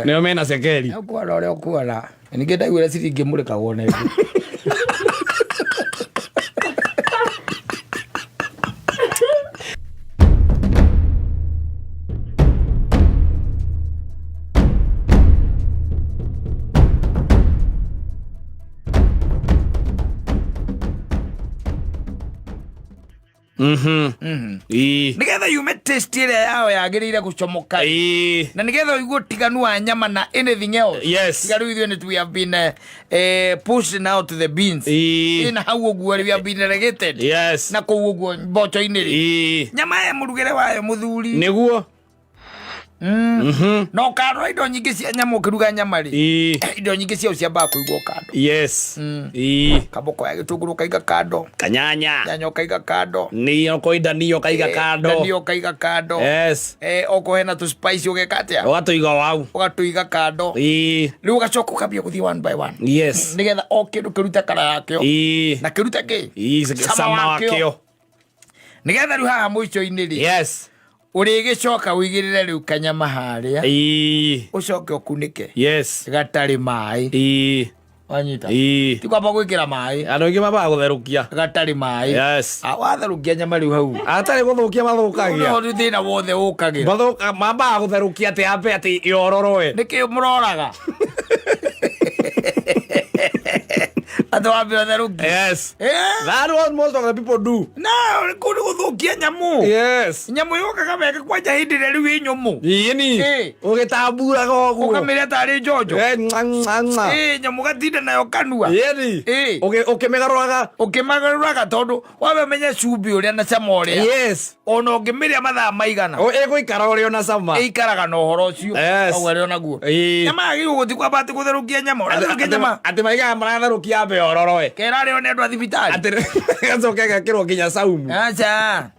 Speaker 2: Nĩo mena cekeri.
Speaker 1: Ũkuona ũrĩa ũkuona. Ningĩ ndaiguĩra ciringi mũrĩkagwo nĩ. Nigetha yume taste ĩrĩa yao yagĩrĩire gũcomoka. Na nigetha ũigue ũtiganu wa nyama na anything else.
Speaker 2: Yes.
Speaker 1: Tiga rĩu ithuĩ we have been pushed now to the beans. Na hau ũguo we have been relegated.
Speaker 2: Yes.
Speaker 1: Na kũu ũguo mboco-inĩ rĩ. Nyama mũrugĩre wayo mũthuri.
Speaker 2: Nĩguo.
Speaker 1: No kando indo nyingĩ cia nyama ũkĩruga nyama rĩ. Indo nyingĩ ciao ciambaga kũigwo kando.
Speaker 2: Yes.
Speaker 1: Kaboko ya gĩtũngũrũ kaiga kando.
Speaker 2: Kanyanya.
Speaker 1: Nyanya kaiga kando.
Speaker 2: Nio koida nio kaiga kando.
Speaker 1: Nio kaiga kando.
Speaker 2: Yes.
Speaker 1: Oko hena tu spice ũgeka atĩa?
Speaker 2: Ũgatũiga wau.
Speaker 1: Ũgatũiga kando. Rĩu ũgacoka ũkambia gũthiĩ one by one.
Speaker 2: Yes.
Speaker 1: Nĩgetha o kĩndũ kĩrute kara yakĩo. Na kĩrute kĩ?
Speaker 2: Sama wakĩo.
Speaker 1: Nĩgetha rĩu haha mũico-inĩ rĩ.
Speaker 2: Yes.
Speaker 1: Urigicoka wigirire riu kanyama haria. Ucoke ukunike.
Speaker 2: Yes.
Speaker 1: Gatari mai. Wanyita. Ti kwamba gwikira mai.
Speaker 2: Andu ingi maba gutherukia.
Speaker 1: Gatari mai.
Speaker 2: Yes.
Speaker 1: Watherukia nyama riu hau.
Speaker 2: Atari guthukia mathukagia.
Speaker 1: No thina wothe ukagira.
Speaker 2: Mathuka maba gutherukia ati ambe ati yororoe.
Speaker 1: Niki muroraga.
Speaker 2: Yes. That was most of the people do.
Speaker 1: No, kuri guthukia nyamu.
Speaker 2: Yes.
Speaker 1: Nyamu yukaga wega kwanja hindi riu inyumu.
Speaker 2: Yini. Ugitambura goguo.
Speaker 1: Ukamira tari jojo. Nyamu gatinda nayo kanua.
Speaker 2: Yini.
Speaker 1: Ukimegaruraga tondu wabe menye cubi uria na cama uria.
Speaker 2: Yes.
Speaker 1: Ona ungimeria mathaa maigana.
Speaker 2: Iguikara uria na cama.
Speaker 1: Ikaraga na uhoro ucio.
Speaker 2: Yes.
Speaker 1: Rio naguo. Nyama agiru guthi kwamba ati gutherukia nyama. Urathukia nyama.
Speaker 2: Ati maigaga maratherukia ambe yororoe.
Speaker 1: Kerari one andu a thibitari.
Speaker 2: Ati gacoke gakirwo kinya saumu.
Speaker 1: Acha.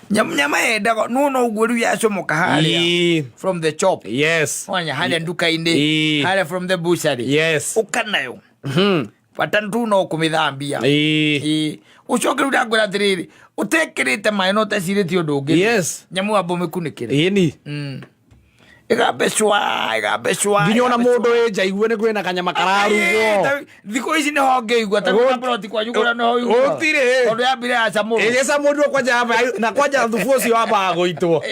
Speaker 1: Nyama yendaga no uguo riu yacomoka haria from the chop.
Speaker 2: Yes.
Speaker 1: Wanya haria nduka-ini haria from the butchery.
Speaker 2: Yes.
Speaker 1: Ukanayo. Bata tu no kumithambia. Ucoke riu ndangwira atiriri utekirite mai no tecirite undu ungi.
Speaker 2: Yes.
Speaker 1: Nyamu abo mikunikire.
Speaker 2: Yini.
Speaker 1: Igabecwa.
Speaker 2: Nginya ona mundu ejaigue ni kwina kanyama kararugo.
Speaker 1: Thiko ici ni honge igua ta broti kwa nyugura no igua.
Speaker 2: Utire.
Speaker 1: Tondu yambire aca mundu.
Speaker 2: Egesa mundu kwanja hapa na kwanja thufu ucio amba goitwo.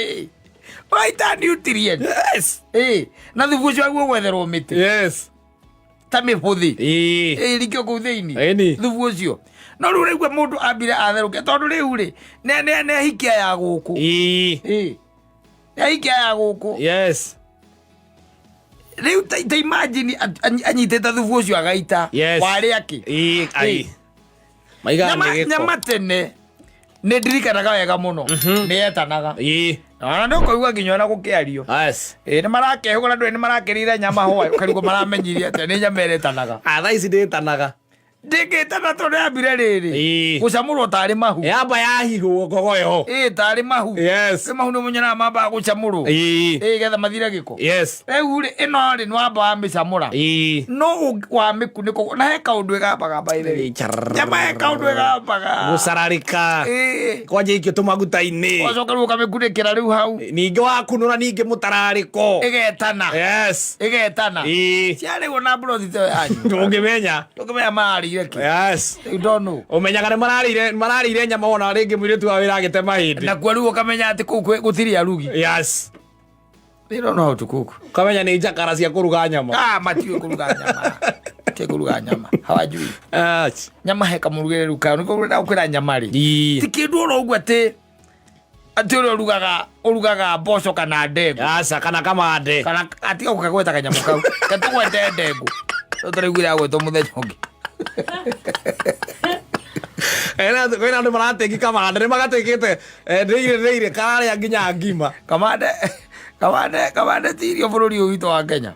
Speaker 1: Waita nutrient.
Speaker 2: Yes.
Speaker 1: Na thufu ucio aguo gwetherwo miti.
Speaker 2: Yes.
Speaker 1: Ta mihuthi. Rikio ku thiini. Thufu ucio. No riu rigwe mundu ambire atheruke tondu riu ri ne hikia ya guku. Hikia ya guku.
Speaker 2: Yes.
Speaker 1: Riu ta imagine anyitete thufu ucio agaita wari aki.
Speaker 2: Maiga ngegeko.
Speaker 1: Nyama tene ne ndirikanaga wega muno. Ni etanaga. Na no koigua nginya na gukiario.
Speaker 2: Yes.
Speaker 1: Ni marakehugura ndu ni marakerire nyama hoya karigwo maramenyirie ati ni nyama eretanaga.
Speaker 2: Tha ici nditanaga.
Speaker 1: Ndingitana tondu yambire riri. Gucamurwo tari mahu.
Speaker 2: Yamba yahigwo ngogoyo.
Speaker 1: Tari mahu.
Speaker 2: Yes.
Speaker 1: Mahu ni munyana mamba gucamurwo. Getha mathira giko.
Speaker 2: Yes.
Speaker 1: Riu ri ino ri ni wamba wa micamura. No wa mikuniko na he kaundu igabaga baire. Nyama he kaundu igabaga.
Speaker 2: Gucararika. Kwanje ikio tumaguta-ini.
Speaker 1: Wacoka riu ukamikunikira riu hau.
Speaker 2: Ningi wakunura ningi mutarariko.
Speaker 1: Igetana.
Speaker 2: Yes.
Speaker 1: Igetana. Ciari wona brothi te yanyu.
Speaker 2: Ndungimenya.
Speaker 1: Ndungimenya mari.
Speaker 2: Yes.
Speaker 1: You don't know.
Speaker 2: Umenyaga ni mararire nyama ona ringi mwiritu wa wira agitema hindi.
Speaker 1: Na kwa riu ukamenya ati kuku gutiri arugi.
Speaker 2: Yes.
Speaker 1: They don't know how to cook.
Speaker 2: Ukamenya ni njakara cia kuruga nyama.
Speaker 1: Matiwe kuruga nyama. Kuruga nyama. Hawajui. Nyama heka murugire ruka. Niko kwira nyama ri. Ti kindu ro ugu ati urugaga mboco kana ndegu.
Speaker 2: Asa kana kama nde.
Speaker 1: Kana atiga gukagweta kanyamu kau. Katugwete ndegu. Tutarigwira gwetwo muthenya ungi.
Speaker 2: Kwina andu marateki kamande nimagatekete ndeire kararia nginya ngima
Speaker 1: kamande tirio bururi uyu witu wa Kenya.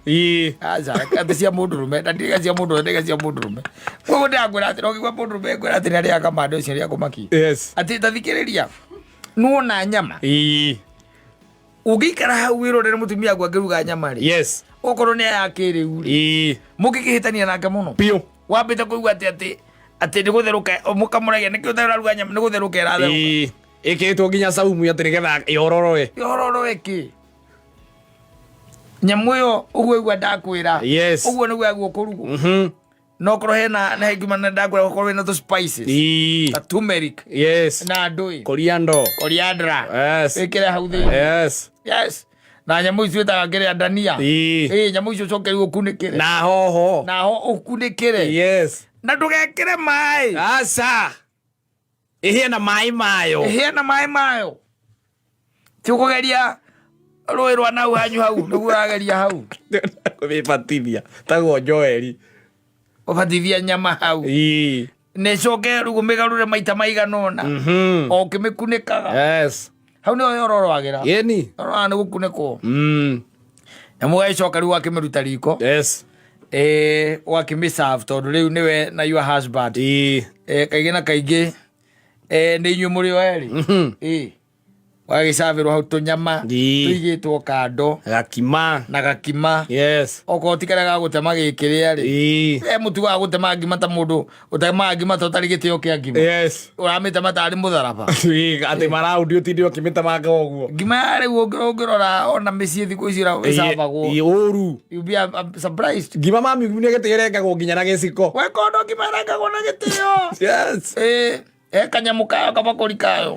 Speaker 1: Aca ati cia mundurume ndandiga cia mundurume koguo ndangwira ati no kigwa mundurume ngwira ati naria kamande ucio ria kumaki.
Speaker 2: Yes.
Speaker 1: Ati tathikiriria nuona nyama ugikara hau wirorere mutumia gwa ngiruga nyama ri.
Speaker 2: Yes.
Speaker 1: Okorwo ni yakiriu ri mukikihitania nake muno
Speaker 2: pio
Speaker 1: wambite kuigua ati ni gutheruka mukamuragia ni gutheruka nyama ni gutheruka iratheruka
Speaker 2: ikitwo nginya saumu ati nigetha yororoe
Speaker 1: ki nyamu yo uguo igua ndakwira.
Speaker 2: Yes.
Speaker 1: Uguo niguo aguo kurugo. No korwo hena na hengima na ndakwira korwo hena to spices. Ta turmeric.
Speaker 2: Yes.
Speaker 1: Na ndui
Speaker 2: coriander. Yes.
Speaker 1: Ikire hau thini. Yes. Na nyamu icio itaga ngiria ndania. Nyamu icio coke riu ukunikire.
Speaker 2: Na hoho
Speaker 1: ukunikire.
Speaker 2: Yes.
Speaker 1: Na ndugekire mai.
Speaker 2: Asa. Ihie na mai mayo.
Speaker 1: Ti ukugeria rui rwa nau hanyu hau niguo urageria hau.
Speaker 2: Kubibatithia taguo Joeli.
Speaker 1: Ubatithia nyama hau. Ne coke rugo migarure maita maiganona. O kimikunika.
Speaker 2: Yes.
Speaker 1: Hau ni yororoagira.
Speaker 2: Yeni.
Speaker 1: Rora ni gukuniko. Nyamu gaicoka riu akimiruta riko.
Speaker 2: Yes.
Speaker 1: Wakimiserve tondu riu niwe na your husband. Kaingĩ na kaingĩ ni inyuĩ mũrĩ o eri. wagicabirwo hau tunyama tuigitwo kando
Speaker 2: gakima
Speaker 1: na gakima oko tikara ga gutema gikiria ri mutu wa gutema ngima ta mundu utema ngima ta utari gitio kia ngima uramita matari mutharaba
Speaker 2: ati maraundi utindio kimita manga oguo
Speaker 1: ngima ri ngirora ona micii thiku icira icabagwo uru you be surprised
Speaker 2: ngima mami ni gitirenga nginya na giciko
Speaker 1: we kondo ngima rengagwo na gitio kanyamu kayo kabakuri kayo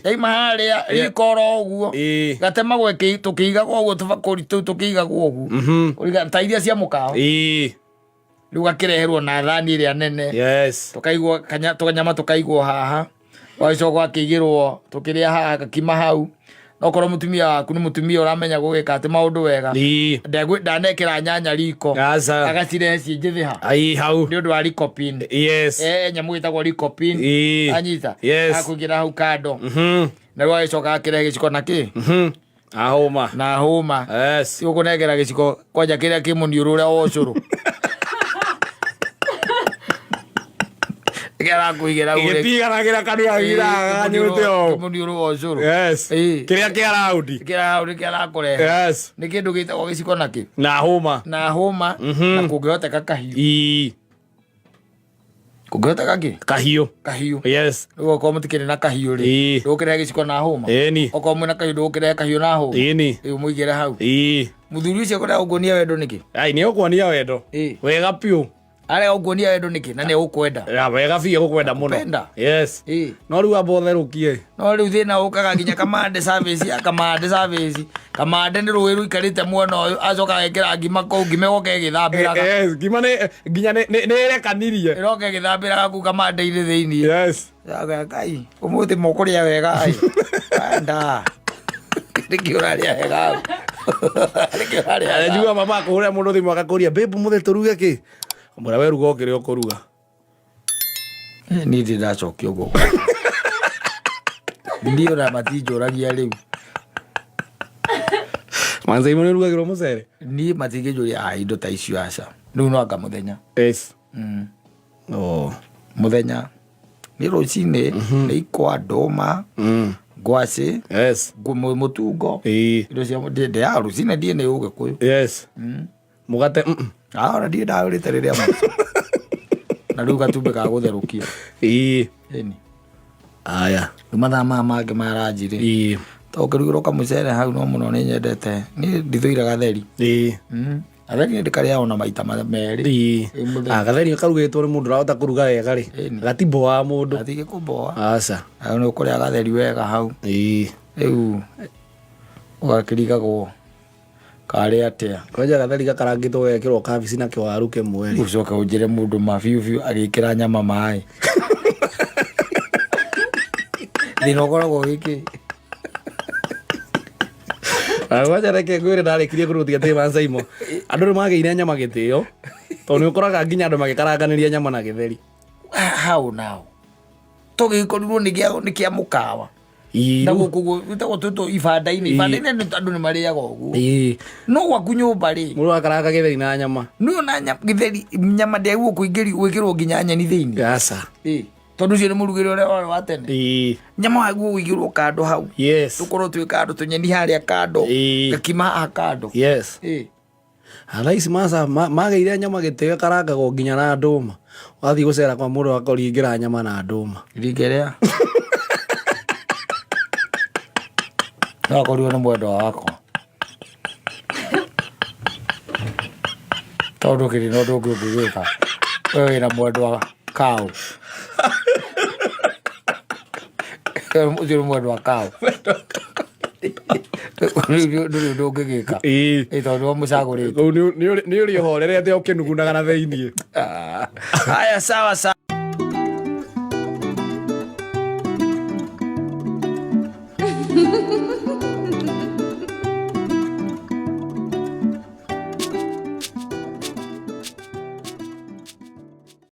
Speaker 1: yaima haria rikoro uguo gatemagwo tukiigagwo uguo tubakuri tu tukiigagwo uguo uriga ta iria cia mukao riu gakireherwo na thani iria nene tukaigwo tukanyama tukaigwo haha waicoka akigirwo tukiria haha gakima hau nokorwo mutumia waku ni mutumia uramenya gugika ati maundu wega ndanekira nyanya riko agacirehe cienjithi ha
Speaker 2: hau
Speaker 1: ni undu wa rikopin nyamu gitagwo rikopin anyita akugira hau kando na rwa icoka akirehe giciko na ki na homa ukunengera giciko kwanja kiria kimuniuru uria wocuru Kera kuigira ure.
Speaker 2: Igitiganagĩra kanua gira nyute o.
Speaker 1: Muniuru wocuru.
Speaker 2: Kiria kia raudi.
Speaker 1: Kira raudi kira kore. Ni kindu gitagwo giciko naki.
Speaker 2: Na homa.
Speaker 1: Na kungihoteka kahiu. Kungihoteka ki?
Speaker 2: Kahiu.
Speaker 1: Riu ko mutikire na kahiu ri. Ndukire giciko na homa. Oko mwina kahiu ndukire kahiu na homa. Riu muigire hau. Muthuri ucio kora ugonia wendo niki?
Speaker 2: Ai ni ugonia wendo. Wega piu.
Speaker 1: Arega ugonia wendo niki na ni ukwenda.
Speaker 2: Wega biũ ukwenda muno. No riu amba ũtherũkie.
Speaker 1: No riu thina ukaga nginya kamande service. Kamande ni rũĩ rũikarĩte mwena ũyũ acoka agekĩra ngima kũu ngima ĩgoka ĩgĩthambĩraga.
Speaker 2: Ngima nginya nĩ ĩrekanirie.
Speaker 1: Ĩroka ĩgĩthambĩraga kũu kamande-inĩ thĩiniĩ. Ngai ũmũthĩ mũkũrĩa wega. Nda nĩkĩ ũrarĩa wega.
Speaker 2: Njua mama akũhũrĩra mũndũ thimũ agakũria babe mũthĩ tũruge kĩ? Mbura weruga ũkĩrĩa ũkũruga.
Speaker 1: Niĩ ndĩracokia ũguo. Ndiona matinjũragia rĩu.
Speaker 2: Manze imwe nĩrugagĩrwo mũcere?
Speaker 1: Niĩ matingĩnjũria indo ta icio aca. Rĩu no anga mũthenya. Mũthenya nĩ rũcinĩ nĩ ikwa ndũma ngwacĩ mũtungo indo cia ndĩaga rũcinĩ ndiĩ nĩ Ũgĩkũyũ
Speaker 2: mũgate
Speaker 1: ona ndiĩ ndaũrĩte rĩrĩa na rĩu gatumbĩ ka gũtherũkia
Speaker 2: aya
Speaker 1: rĩu mathaa maya mangĩ ma ranji-rĩ to ũkĩrugĩrwo kamũcere hau no mũno nĩ nyendete niĩ ndithũire gatheri gatheri nĩ ndĩkarĩaga ona maita merĩ
Speaker 2: gatheri karugĩtwo nĩ mũndũ ũrahota kũruga wega-rĩ gatimboaga mũndũ
Speaker 1: gatigĩkũmboa
Speaker 2: aca
Speaker 1: nĩ ũkũrĩa gatheri wega hau rĩu ũgakĩrigagwo karĩ atĩa
Speaker 2: kwanja gatheri gakarangĩtwo gekĩrwo kabici na kĩwaru kĩmwe
Speaker 1: ũcoka ũnjĩre mũndũ mabiũ agĩkĩra nyama maĩ thĩna ũkoragwo gĩkĩ
Speaker 2: kwanja reke ngwĩre ndarĩkirie kũrutia tĩ Mancaimo andũ nĩ magĩire nyama gĩtĩo tondũ nĩ ũkoraga nginya andũ magĩkaranganĩria nyama na gĩtheri
Speaker 1: hau nao to gĩkorirwo nĩ kĩa mũkawa na gũkũ gwĩtagwo tũtũ ibanda-inĩ andũ nĩ marĩaga ũguo no gwaku nyũmba-rĩ
Speaker 2: mũndũ akaranga gĩtheri na nyama
Speaker 1: nĩona gĩtheri nyama ndĩagwo gwĩkĩrwo nginya nyeni thĩinĩ
Speaker 2: aca
Speaker 1: tondũ ũcio nĩ mũrugĩre ũrĩa warĩ wa tene nyama wagwo wĩigĩrwo kando hau tũkorwo twĩ kando tũnyeni harĩa kando gakima haha kando
Speaker 2: thaa ici maca magĩire nyama gĩtĩo karangagwo nginya na ndũma wathiĩ gũcera kwa mũndũ akaringĩra nyama na ndũma
Speaker 1: ringĩrĩa no akorirwo nĩ mwendwa wakwa tondũ kĩrĩ na ũndũ ũngĩ ũngĩgĩka we wĩna mwendwa kaũ ũcio nĩ mwendwa kaũ ndũrĩ ũndũ ũngĩgĩka tondũ mũcagũrĩte
Speaker 2: nĩ ũrĩ ũhorerete ũkĩnugunaga na thĩiniĩ
Speaker 1: haya sawa sawa